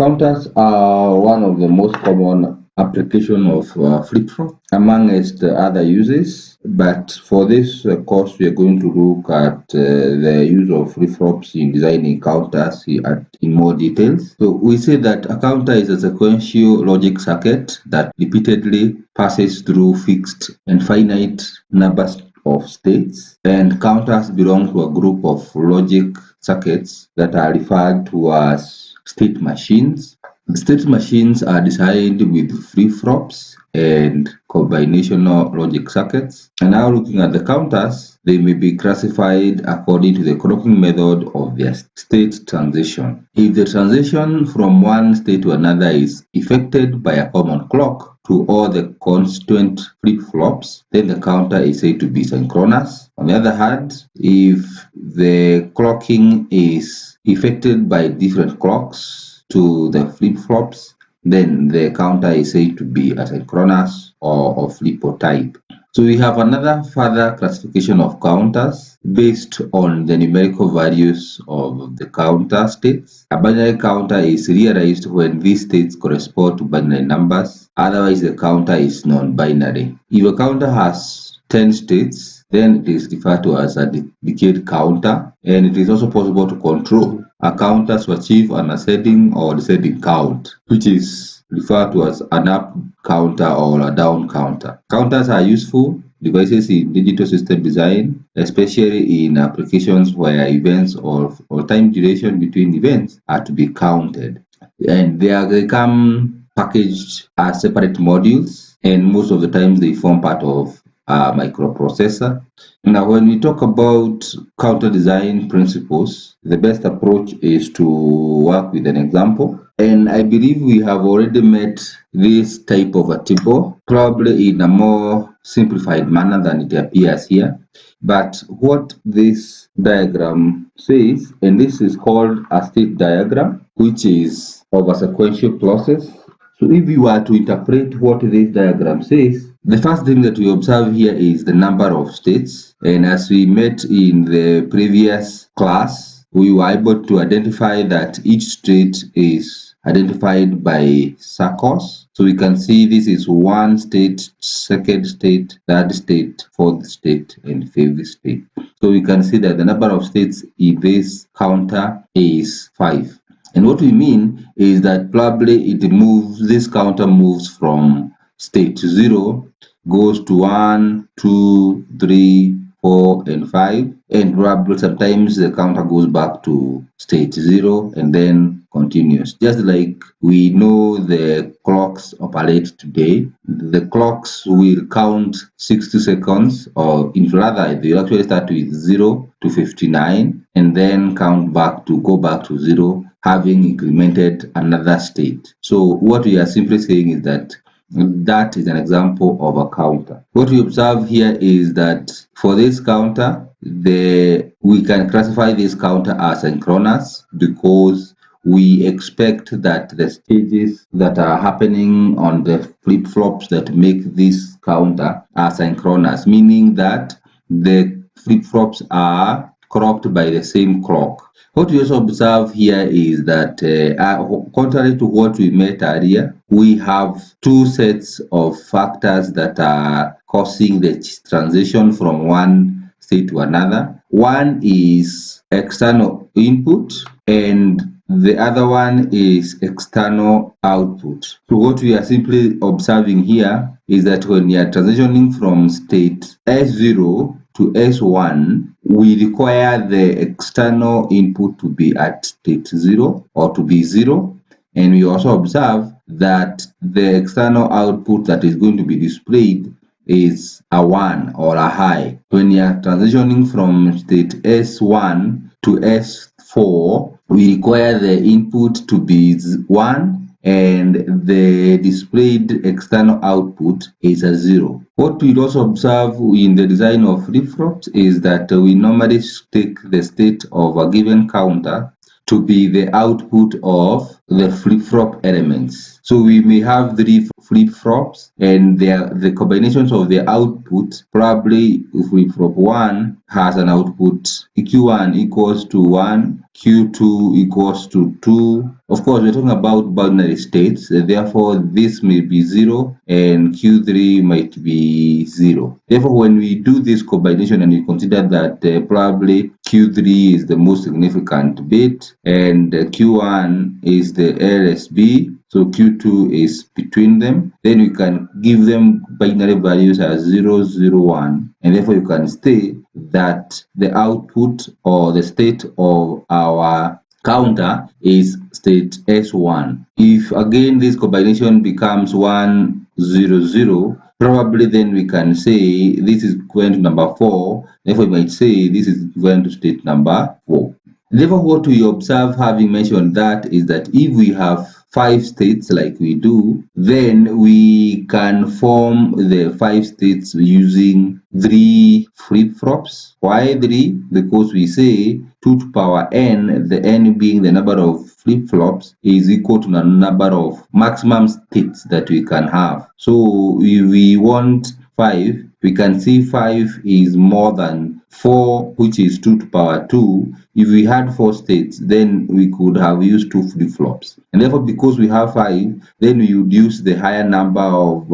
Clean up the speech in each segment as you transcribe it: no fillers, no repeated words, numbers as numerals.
Counters are one of the most common application of flip-flop amongst other uses, but for this course we are going to look at the use of flip-flops in designing counters in more details. So we say that a counter is a sequential logic circuit that repeatedly passes through fixed and finite numbers of states, and counters belong to a group of logic circuits that are referred to as state machines. State machines are designed with flip-flops and combinational logic circuits. And now looking at the counters, they may be classified according to the clocking method of their state transition. If the transition from one state to another is effected by a common clock to all the constituent flip-flops, then the counter is said to be synchronous. On the other hand, if the clocking is effected by different clocks to the flip-flops, then the counter is said to be asynchronous or of flip type. So we have another further classification of counters based on the numerical values of the counter states. A binary counter is realized when these states correspond to binary numbers. Otherwise, the counter is non-binary. If a counter has 10 states, then it is referred to as a decade counter, and it is also possible to control a counter to achieve an ascending or descending count, which is referred to as an up counter or a down counter. Counters are useful devices in digital system design, especially in applications where events or time duration between events are to be counted. And they come packaged as separate modules, and most of the times they form part of a microprocessor. Now, when we talk about counter design principles, the best approach is to work with an example. And I believe we have already met this type of a table, probably in a more simplified manner than it appears here. But what this diagram says, and this is called a state diagram, which is of a sequential process. So if you were to interpret what this diagram says, the first thing that we observe here is the number of states. And as we met in the previous class, we were able to identify that each state is identified by circles. So we can see this is one state, second state, third state, fourth state, and fifth state. So we can see that the number of states in this counter is 5. And what we mean is that probably this counter moves from state 0, goes to 1, 2, 3, 4, and 5, and probably sometimes the counter goes back to state 0 and then continues. Just like we know the clocks operate today, the clocks will count 60 seconds, or in rather they will actually start with 0 to 59 and then go back to 0, having incremented another state. So what we are simply saying is that is an example of a counter. What we observe here is that for this counter, we can classify this counter as synchronous because we expect that the stages that are happening on the flip-flops that make this counter are synchronous, meaning that the flip-flops are clocked by the same clock. What we also observe here is that contrary to what we met earlier, we have two sets of factors that are causing the transition from one state to another. One is external input and the other one is external output. So what we are simply observing here is that when we are transitioning from state S0 to S1, we require the external input to be at state 0 or to be 0. And we also observe that the external output that is going to be displayed is a 1 or a high. When you are transitioning from state S1 to S4, we require the input to be 1 and the displayed external output is a 0. What we also observe in the design of flip-flops is that we normally take the state of a given counter to be the output of the flip-flop elements. So we may have 3 flip-flops, and the combinations of the output, probably flip-flop 1 has an output Q1 equals to 1, Q2 equals to 2. Of course, we're talking about binary states, therefore this may be 0 and Q3 might be 0. Therefore, when we do this combination and we consider that probably Q3 is the most significant bit and Q1 is the LSB, so Q2 is between them, then we can give them binary values as 0, 0, 1, and therefore you can say that the output or the state of our counter is state S1. If again this combination becomes 1, 0, 0, probably then we can say this is equivalent to number 4, therefore we might say this is equivalent to state number 4. Therefore, what we observe, having mentioned that, is that if we have 5 states like we do, then we can form the 5 states using 3 flip-flops. Why 3? Because we say 2 to power n, the n being the number of flip-flops, is equal to the number of maximum states that we can have. So if we want 5, we can see 5 is more than 4, which is 2 to power 2. If we had 4 states, then we could have used 2 flip-flops. And therefore, because we have 5, then we would use the higher number of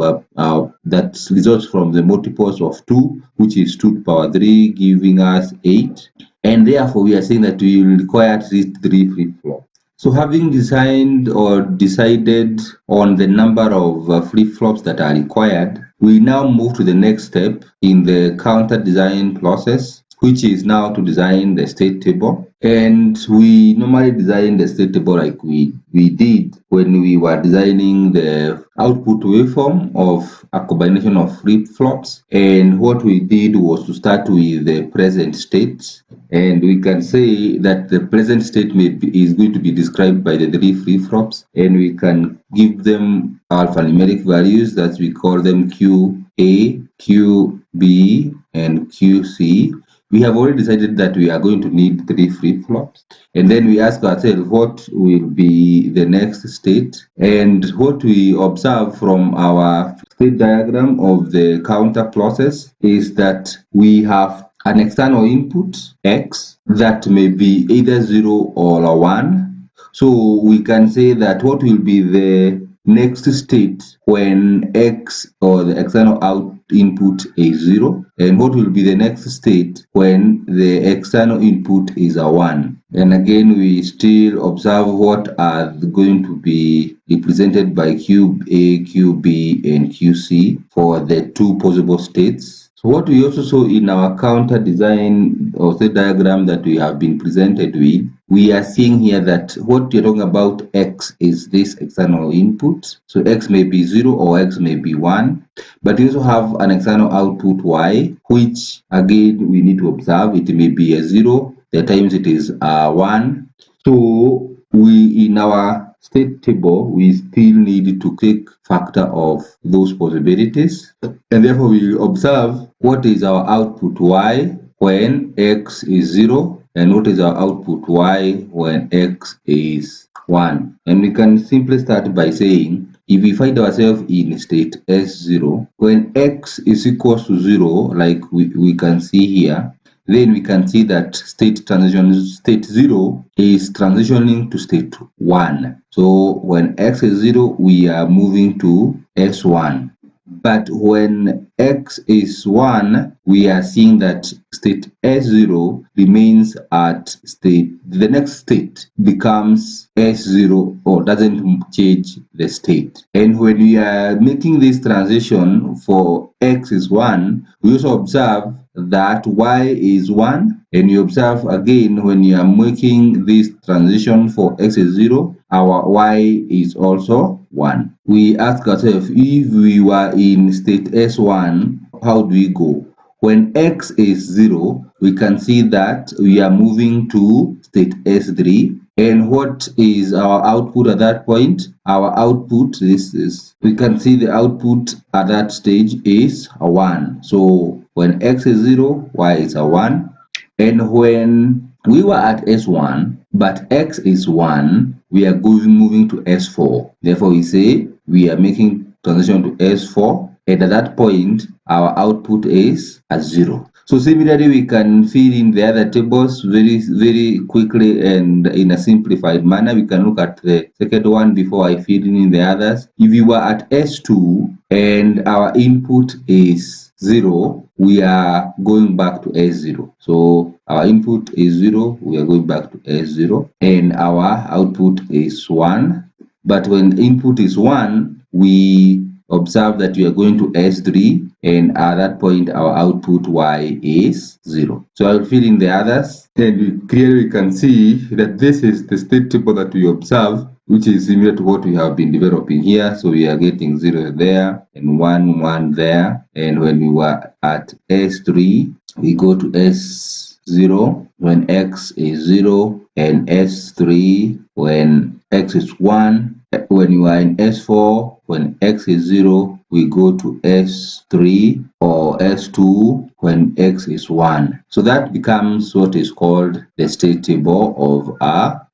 that results from the multiples of 2, which is 2 to power 3, giving us 8. And therefore, we are saying that we will require at least 3 flip-flops. So having designed or decided on the number of flip-flops that are required, we now move to the next step in the counter design process, which is now to design the state table. And we normally design the state table like we did when we were designing the output waveform of a combination of flip-flops. And what we did was to start with the present state. And we can say that the present state is going to be described by the 3 flip-flops, and we can give them alphanumeric values that we call them QA, QB, and QC. We have already decided that we are going to need 3 flip-flops, and then we ask ourselves what will be the next state. And what we observe from our state diagram of the counter process is that we have an external input x that may be either 0 or 1. So we can say that what will be the next state when x or the external input is 0, and what will be the next state when the external input is a 1. And again, we still observe what are going to be represented by QA, QB, and QC for the 2 possible states. So what we also saw in our counter design or state diagram that we have been presented with, we are seeing here that what you're talking about x is this external input. So x may be 0 or x may be 1, but we also have an external output y, which again we need to observe. It may be a 0, at times it is a 1. So we, in our state table, we still need to take factor of those possibilities, and therefore we observe what is our output y when x is 0 and what is our output y when x is 1. And we can simply start by saying, if we find ourselves in state S0, when x is equals to 0, like we can see here, then we can see that state 0 is transitioning to state 1. So when x is 0, we are moving to S1. But when x is 1, we are seeing that state S0 remains at the next state becomes S0 or doesn't change the state. And when we are making this transition for x is 1, we also observe that y is 1, and you observe again when you are making this transition for x is 0, our y is also 1. We ask ourselves, if we were in state S1, how do we go? When x is 0, we can see that we are moving to state S3. And what is our output at that point? Our output, we can see the output at that stage is a 1. So when x is 0, y is a 1. And when we were at S1, but x is 1, we are moving to S4. Therefore, we say we are making transition to S4, and at that point, our output is at 0. So similarly, we can fill in the other tables very quickly and in a simplified manner. We can look at the second one before I fill in the others. If you were at S2 and our input is 0, we are going back to S0. So our input is 0, we are going back to S0, and our output is 1. But when input is 1, we observe that we are going to S3, and at that point our output Y is 0. So I'll fill in the others, and clearly we can see that this is the state table that we observe, which is similar to what we have been developing here. So we are getting 0 there and 1, 1 there. And when we were at S3, we go to S0 when X is 0, and S3 when X is 1. When you are in S4, when X is 0, we go to S3 or S2 when X is 1. So that becomes what is called the state table of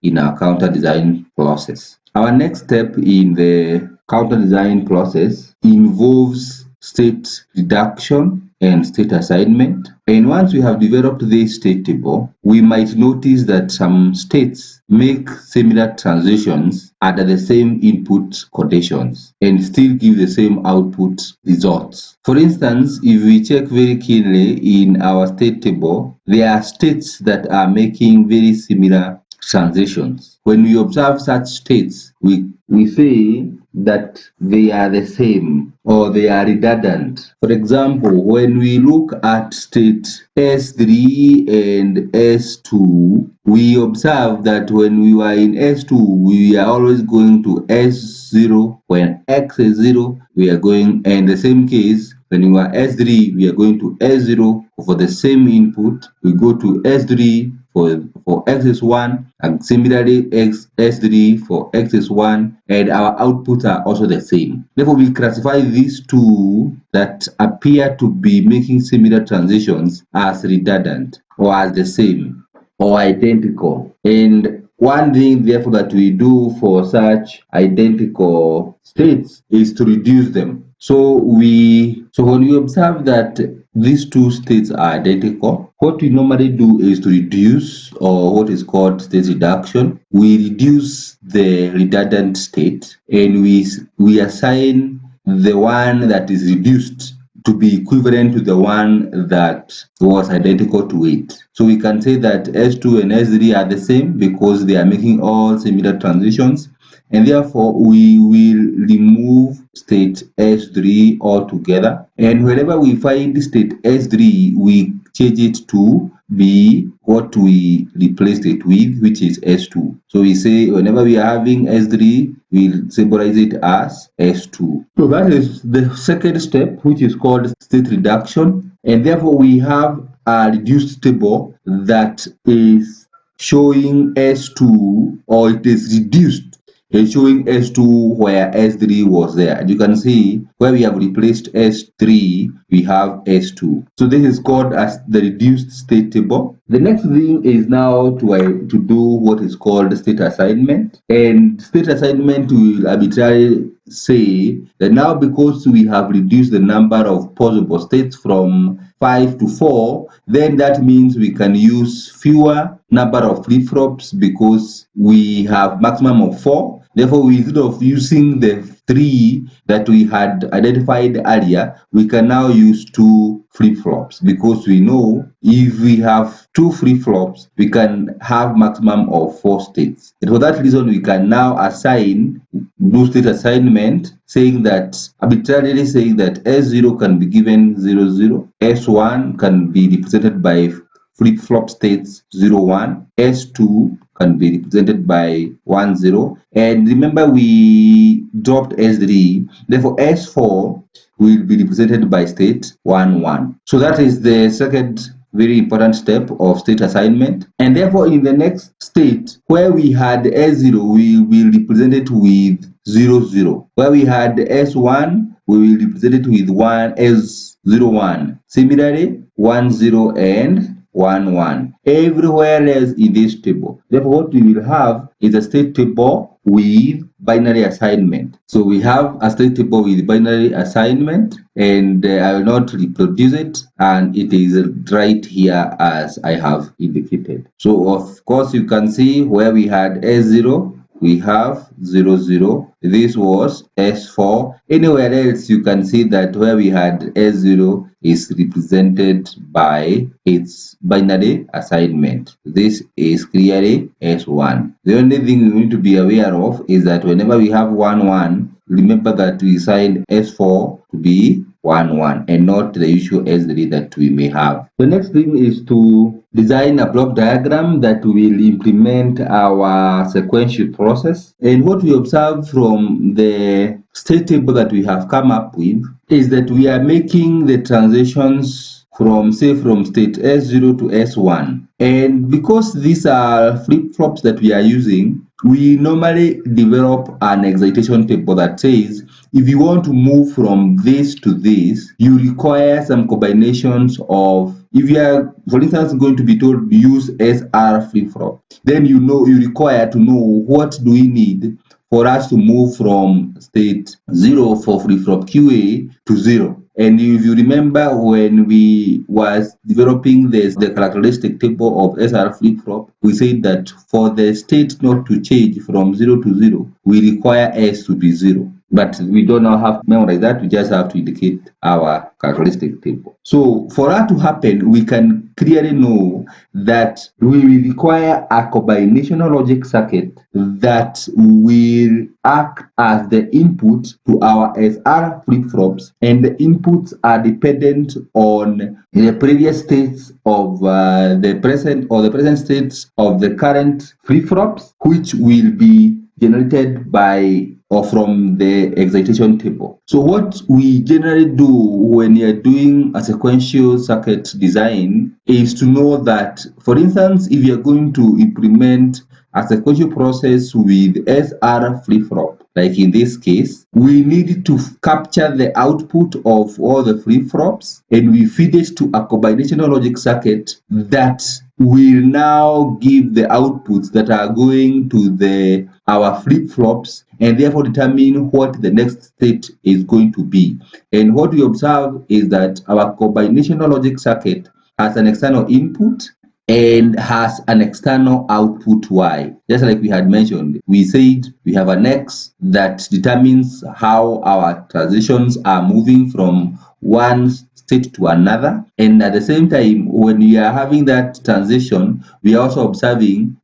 in our counter design process. Our next step in the counter design process involves state reduction and state assignment. And once we have developed this state table, we might notice that some states make similar transitions under the same input conditions and still give the same output results. For instance, if we check very keenly in our state table, there are states that are making very similar transitions. When we observe such states, we say that they are the same or they are redundant. For example, when we look at state S3 and S2, we observe that when we were in S2, we are always going to S0. When X is 0, we are going, and the same case, when we are S3, we are going to S0 for the same input. We go to S3 for X is 1, and similarly S3 for X is 1, and our outputs are also the same. Therefore, we classify these two that appear to be making similar transitions as redundant or as the same or identical. And one thing, therefore, that we do for such identical states is to reduce them. So when we observe that these two states are identical, what we normally do is to reduce, or what is called state reduction. We reduce the redundant state, and we assign the one that is reduced to be equivalent to the one that was identical to it. So we can say that S2 and S3 are the same because they are making all similar transitions, and therefore we will remove state S3 altogether, and whenever we find state S3, we change it to be what we replaced it with, which is S2. So we say whenever we are having S3, we'll symbolize it as S2. So that is the second step, which is called state reduction, and therefore we have a reduced table that is showing S2, or it is reduced and showing S2 where S3 was there. And you can see where we have replaced S3, we have S2. So this is called as the reduced state table. The next thing is now to do what is called state assignment. And state assignment will arbitrarily say that now, because we have reduced the number of possible states from 5 to 4, then that means we can use fewer number of flip-flops because we have maximum of 4. Therefore, instead of using the 3 that we had identified earlier, we can now use 2 flip-flops, because we know if we have 2 flip-flops, we can have maximum of 4 states. And for that reason, we can now do state assignment, saying that, arbitrarily saying that S0 can be given 0, 0, S1 can be represented by flip-flop states 0, 1, S2 can be represented by 1, 0, and remember we dropped S3, therefore S4 will be represented by state 1, 1. So that is the second very important step of state assignment, and therefore in the next state where we had S0, we will represent it with 0, 0. Where we had S1, we will represent it with S01. Similarly, 1, 0 and 1, 1. Everywhere else in this table. Therefore, what we will have is a state table with binary assignment. So we have a state table with binary assignment, and I will not reproduce it, and it is right here as I have indicated. So of course you can see where we had S0, we have 0, 0. This was S4. Anywhere else you can see that where we had S0 is represented by its binary assignment. This is clearly S1. The only thing we need to be aware of is that whenever we have 1, 1, remember that we assign S4 to be 1, 1 and not the usual S3 that we may have. The next thing is to design a block diagram that will implement our sequential process. And what we observe from the state table that we have come up with is that we are making the transitions from state S0 to S1. And because these are flip-flops that we are using, we normally develop an excitation table that says if you want to move from this to this, you require some combinations of, if you are, for instance, going to be told to use SR flip-flop, then you require to know what do we need for us to move from state 0 for flip-flop QA to 0. And if you remember when we was developing the characteristic table of SR flip-flop, we said that for the state not to change from 0 to 0, we require S to be 0. But we don't now have to memorize that, we just have to indicate our characteristic table. So for that to happen, we can clearly know that we will require a combinational logic circuit that will act as the input to our SR flip-flops, and the inputs are dependent on the previous states of the present states of the current flip-flops, which will be generated by or from the excitation table. So what we generally do when you're doing a sequential circuit design is to know that, for instance, if you're going to implement a sequential process with SR flip-flop, like in this case, we need to capture the output of all the flip-flops and we feed it to a combinational logic circuit that will now give the outputs that are going to our flip-flops, and therefore determine what the next state is going to be. And what we observe is that our combinational logic circuit has an external input and has an external output Y. Just like we had mentioned, we said we have an X that determines how our transitions are moving from one state to another, and at the same time, when we are having that transition, we are also observing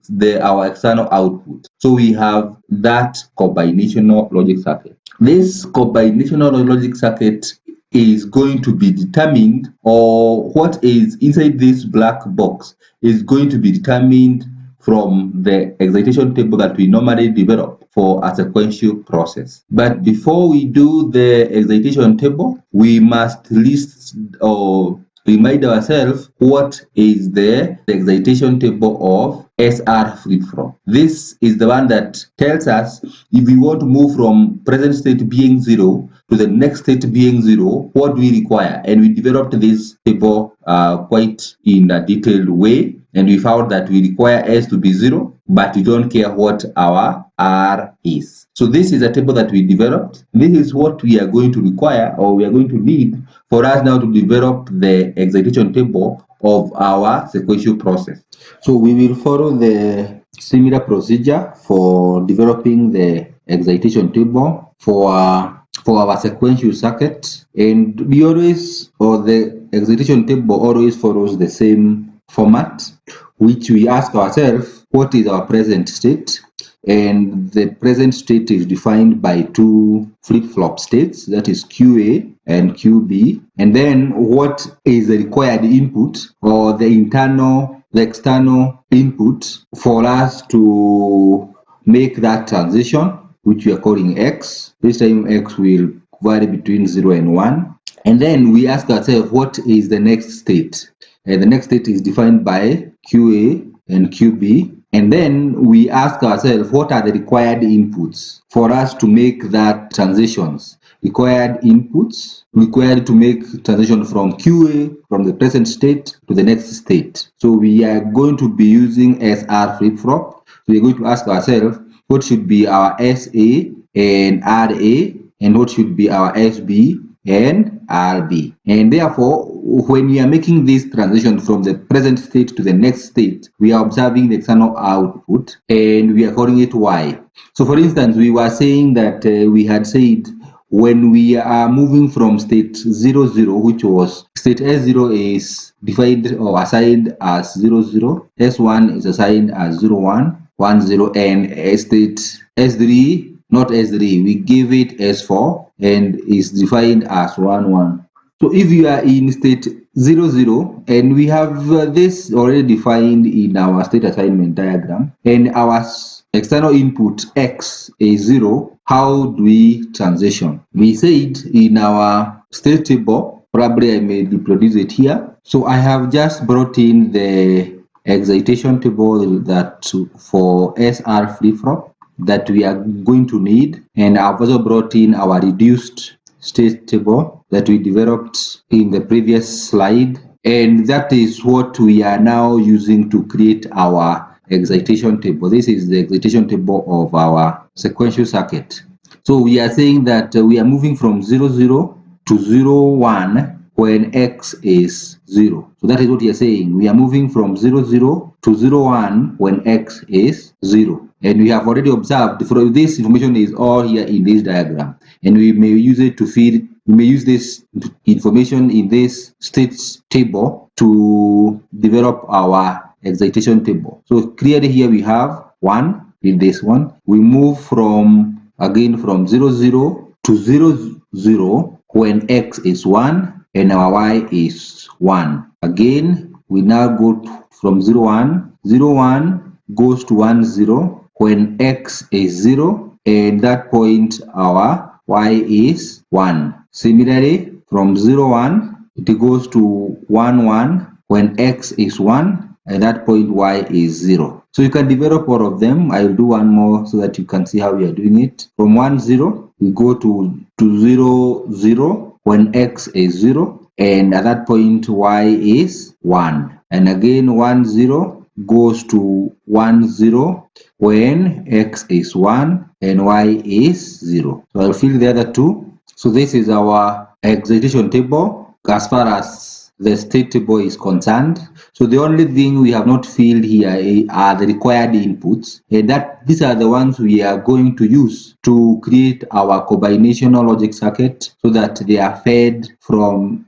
our external output. So we have that combinational logic circuit. This combinational logic circuit is going to be determined, or what is inside this black box is going to be determined from the excitation table that we normally develop for a sequential process. But before we do the excitation table, we must list or remind ourselves what is the excitation table of SR flip-flop. This is the one that tells us if we want to move from present state being 0 to the next state being 0, what do we require? And we developed this table quite in a detailed way, and we found that we require S to be 0, but we don't care what our R is. So this is a table that we developed. This is what we are going to require, or we are going to need for us now to develop the excitation table of our sequential process. So we will follow the similar procedure for developing the excitation table for our sequential circuit, and the excitation table always follows the same format, which we ask ourselves what is our present state, and the present state is defined by two flip-flop states, that is QA and QB, and then what is the required input, or the external input for us to make that transition, which we are calling X. This time X will vary between 0 and 1. And then we ask ourselves what is the next state. And the next state is defined by QA and QB. And then we ask ourselves what are the required inputs for us to make that transitions. required inputs required to make transition from QA, from the present state to the next state. So we are going to be using SR flip-flop. So we're going to ask ourselves what should be our SA and RA, and what should be our SB and RB. And therefore, when we are making this transition from the present state to the next state, we are observing the external output and we are calling it Y. So for instance, we were saying that we had said when we are moving from state 0, 0, which was state S0 is defined or assigned as 0, 0, S1 is assigned as 0, 1, 1, 0, and state S3, not S3, we give it S4 and is defined as 1, 1. So if you are in state 0, 0, and we have this already defined in our state assignment diagram, and our external input X is 0, how do we transition? We said in our state table, probably I may reproduce it here. So I have just brought in the excitation table that for SR flip-flop that we are going to need, and I've also brought in our reduced state table that we developed in the previous slide, and that is what we are now using to create our excitation table. This is the excitation table of our sequential circuit. So we are saying that we are moving from 0, 0 to 0, 1 when X is 0. So that is what we are saying. We are moving from 0, 0 to 0, 1 when X is 0. And we have already observed from this information is all here in this diagram, and we may use it to feed. We may use this information in this states table to develop our excitation table. So clearly here we have 1 in this one. We move from 0, 0 to 0, 0 when X is 1 and our Y is 1. Again, we now go from 0, 1. 0, 1 goes to 1, 0 when X is 0, and that point our Y is 1. Similarly, from 0, 1, it goes to 1, 1 when X is 1, and that point Y is 0. So you can develop all of them. I will do one more so that you can see how we are doing it. From 1, 0, we go to 0, 0 when X is 0, and at that point Y is 1. And again 1, 0 goes to 1, 0 when X is 1 and Y is 0. So I'll fill the other two. So this is our excitation table as far as the state table is concerned. So the only thing we have not filled here are the required inputs, and that these are the ones we are going to use to create our combinational logic circuit, so that they are fed from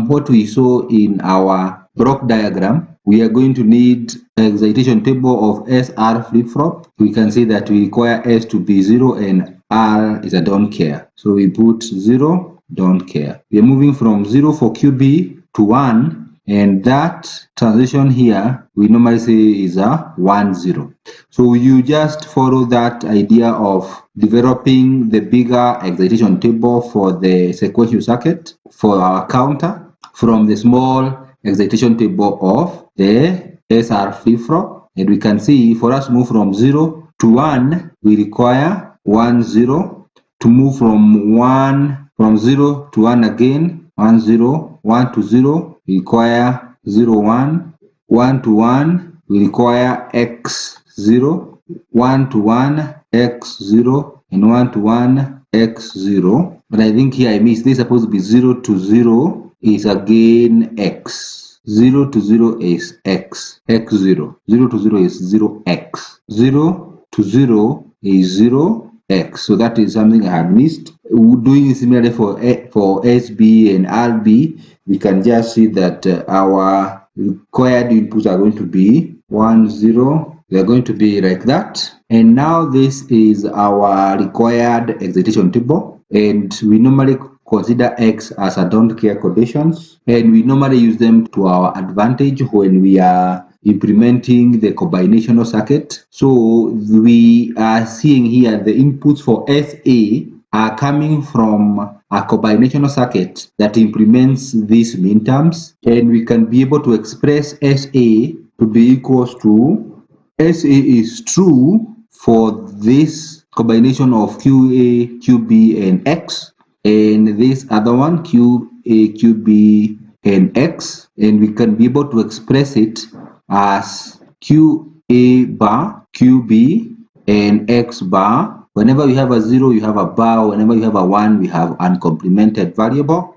what we saw in our block diagram. We are going to need excitation table of SR flip-flop. We can see that we require S to be 0 and R is a don't care. So we put 0, don't care. We are moving from 0 for QB to 1, and that transition here we normally say is a 1, 0. So you just follow that idea of developing the bigger excitation table for the sequential circuit for our counter from the small excitation table of the SR flip-flop, and we can see for us to move from 0 to 1 we require 1, 0. To move from 0 to 1 again, 1, 0. 1 to 0 we require 0, 1. 1 to 1 we require X 0. 1 to 1 X 0, and 1 to 1 X 0. But I think here I missed. This is supposed to be 0 to 0 is again X. 0 to 0 is X. X 0. 0 to 0 is 0X. 0 to 0 is 0X. So that is something I had missed. Doing similarly for SB and RB, we can just see that our required inputs are going to be 1, 0. They are going to be like that. And now this is our required excitation table, and we normally consider X as a don't care conditions, and we normally use them to our advantage when we are implementing the combinational circuit. So we are seeing here the inputs for SA are coming from a combinational circuit that implements these minterms, and we can be able to express SA to be equals to SA is true for this combination of QA, QB, and X. and this other one QA, QB, and X, and we can be able to express it as QA bar, QB, and X bar. Whenever you have a 0, you have a bar. Whenever you have a 1, we have uncomplemented variable,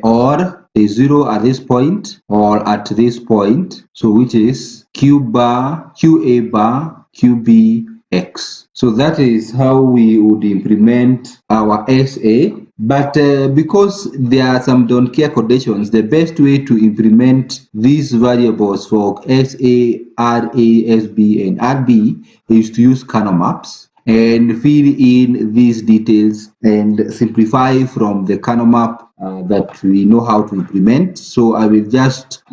or a 0 at this point or at this point, so which is Q bar, QA bar, QB, X. So that is how we would implement our SA. But because there are some don't care conditions, the best way to implement these variables for SA, RA, SB, and RB is to use kernel maps and fill in these details and simplify from the kernel map that we know how to implement. So I will just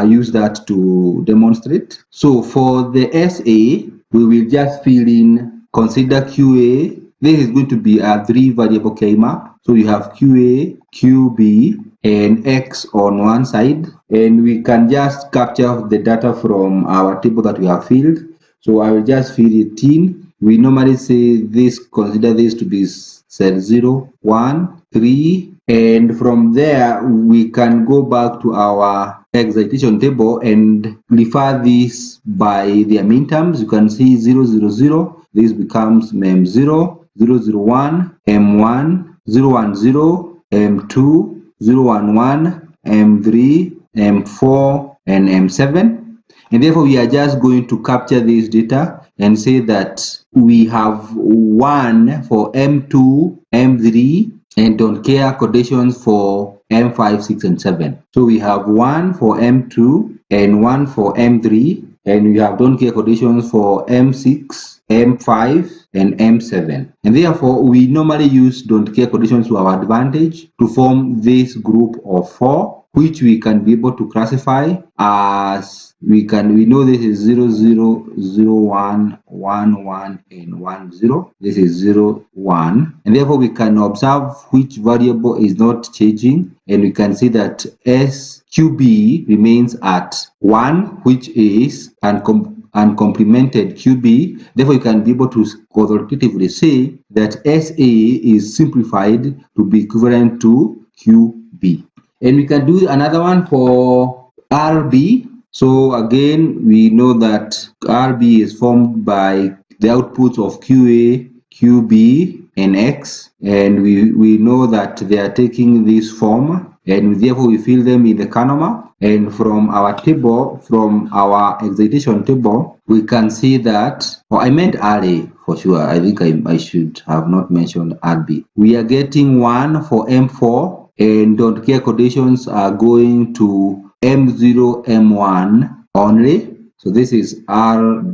use that to demonstrate. So for the SA, we will just fill in, consider QA. This is going to be a 3 variable K map. So you have QA, QB, and X on one side, and we can just capture the data from our table that we have filled. So I will just fill it in. We normally say this, consider this to be cell 0, 1, 3, and from there we can go back to our excitation table and refer this by their mean terms. You can see 0, 0, 0. This becomes mem 0, 0, 0, 1, m1, 0, 1, 0, m2, 0, 1, 1, m3, m4, and m7. And therefore we are just going to capture this data and say that we have 1 for M2, M3, and don't care conditions for M5, 6, and 7. So we have 1 for M2 and 1 for M3, and we have don't care conditions for M6, M5, and M7. And therefore, we normally use don't care conditions to our advantage to form this group of 4, which we can be able to classify as we know this is 0, 0, 0, 1, 1, 1, and 1, 0. This is 0, 1. And therefore, we can observe which variable is not changing. And we can see that SQB remains at 1, which is uncomplemented QB. Therefore, you can be able to authoritatively say that SA is simplified to be equivalent to QB. And we can do another one for RB. So again, we know that RB is formed by the outputs of QA, QB, and X. And we know that they are taking this form, and therefore we fill them in the kernel map. And from our table, from our excitation table, we can see that, I meant RA for sure. I think I should have not mentioned RB. We are getting 1 for M4, and don't care conditions are going to M0, M1 only. So this is RA,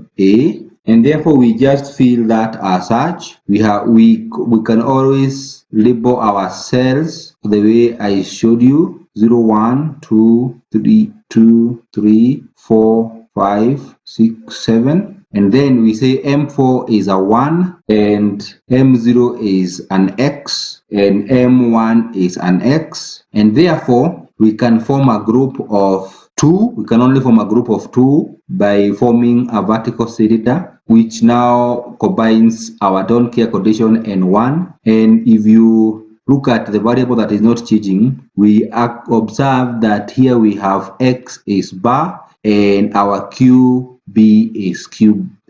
and therefore we just fill that as such. We can always label our cells the way I showed you: 0, 1, 2, 3, 2, 3, 4, 5, 6, 7. And then we say M4 is a 1, and M0 is an X, and M1 is an X. And therefore, we can form a group of 2. We can only form a group of 2 by forming a vertical selector, which now combines our don't care condition and 1. And if you look at the variable that is not changing, we observe that here we have X is bar and our QB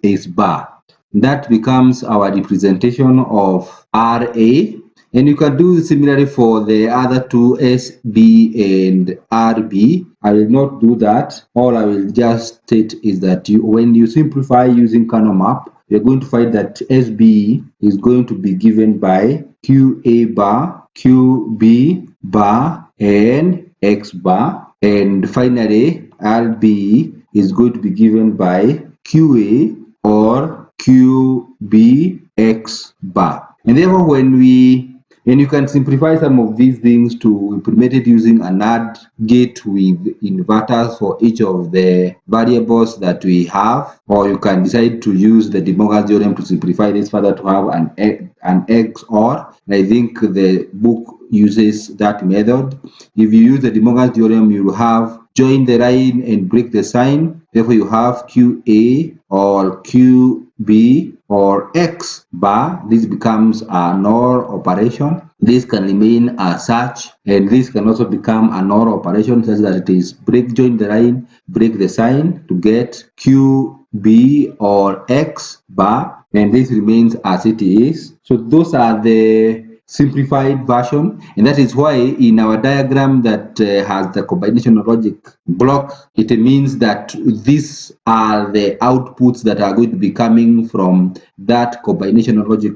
is bar. That becomes our representation of RA. And you can do similarly for the other two, SB and RB. I will not do that. All I will just state is that when you simplify using kernel map, you're going to find that SB is going to be given by QA bar, QB bar, and X bar. And finally, RB is going to be given by QA or QBX bar. And therefore, and you can simplify some of these things to implement it using an AND gate with inverters for each of the variables that we have, or you can decide to use the De Morgan's theorem to simplify this further to have an XOR. And I think the book uses that method. If you use the De Morgan's theorem, you will have join the line and break the sign. Therefore, you have QA or QB or X bar, this becomes a NOR operation. This can remain as such, and this can also become a NOR operation such that it is break, join the line, break the sign to get QB or X bar, and this remains as it is. So those are the simplified version, and that is why in our diagram that has the combinational logic block, it means that these are the outputs that are going to be coming from that combinational logic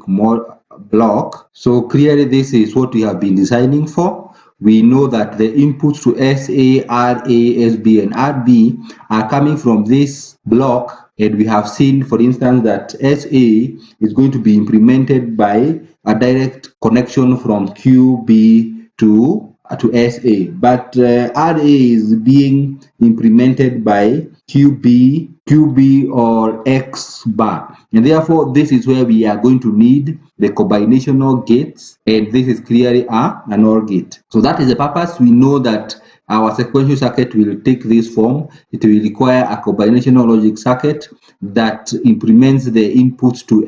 block. So clearly this is what we have been designing for. We know that the inputs to SA, RA, SB, and RB are coming from this block, and we have seen, for instance, that SA is going to be implemented by a direct connection from QB to SA, but RA is being implemented by QB or X bar, and therefore this is where we are going to need the combinational gates, and this is clearly an OR gate. So that is the purpose. We know that our sequential circuit will take this form. It will require a combinational logic circuit that implements the inputs to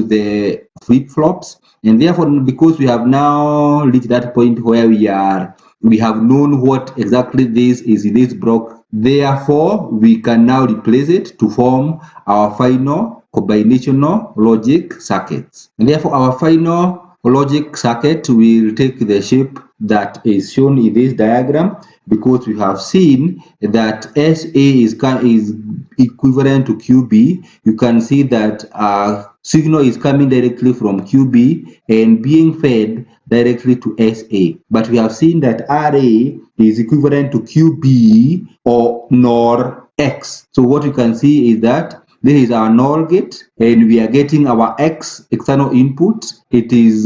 the flip-flops, and therefore, because we have now reached that point where we have known what exactly this is in this block, therefore we can now replace it to form our final combinational logic circuits. And therefore our final logic circuit will take the shape that is shown in this diagram, because we have seen that SA is equivalent to QB. You can see that signal is coming directly from QB and being fed directly to SA. But we have seen that RA is equivalent to QB or NOR X. So what you can see is that this is our NOR gate, and we are getting our X external input. It is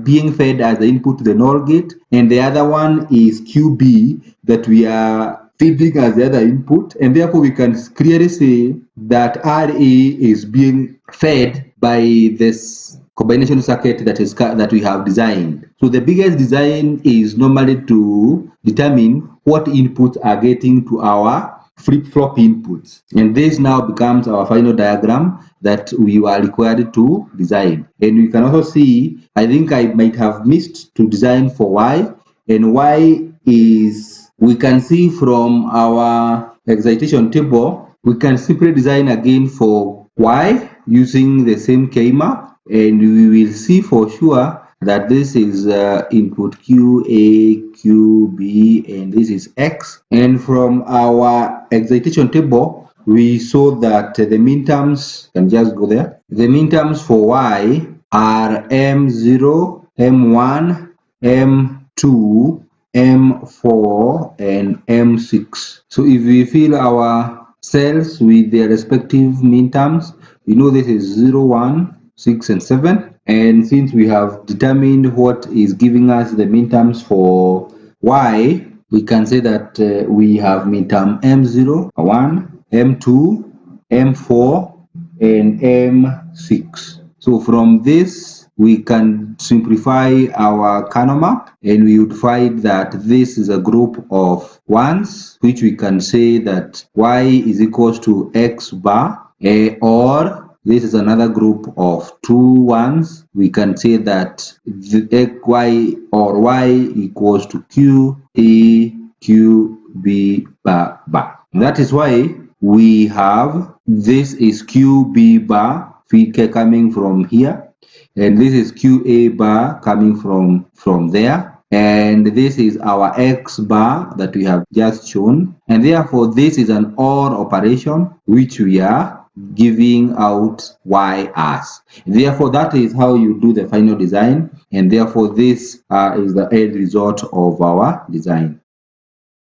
being fed as the input to the NOR gate, and the other one is QB that we are feeding as the other input, and therefore we can clearly say that RA is being fed by this combination circuit that we have designed. So the biggest design is normally to determine what inputs are getting to our flip-flop inputs, and this now becomes our final diagram that we were required to design. And we can also see, I think I might have missed to design for Y, and Y is, we can see from our excitation table, we can simply design again for Y using the same schema, and we will see for sure that this is input Q, A, Q, B, and this is X. And from our excitation table, we saw that the minterms, can just go there. The minterms for Y are M0, M1, M2, M4, and M6. So if we fill our cells with their respective minterms, we know this is 0, 1, 6, and 7. And since we have determined what is giving us the minterms for Y, we can say that we have minterm M0, 1, M2, M4, and M6. So from this, we can simplify our Carnot map, and we would find that this is a group of ones, which we can say that Y is equals to X bar, or this is another group of two ones. We can say that Y or Y equals to Q, A, Q, B, bar, bar. That is why we have, this is Q, B bar coming from here, and this is Q, A bar coming from there, and this is our X bar that we have just shown, and therefore this is an OR operation which we are giving out Y as. Therefore that is how you do the final design, and therefore this is the end result of our design.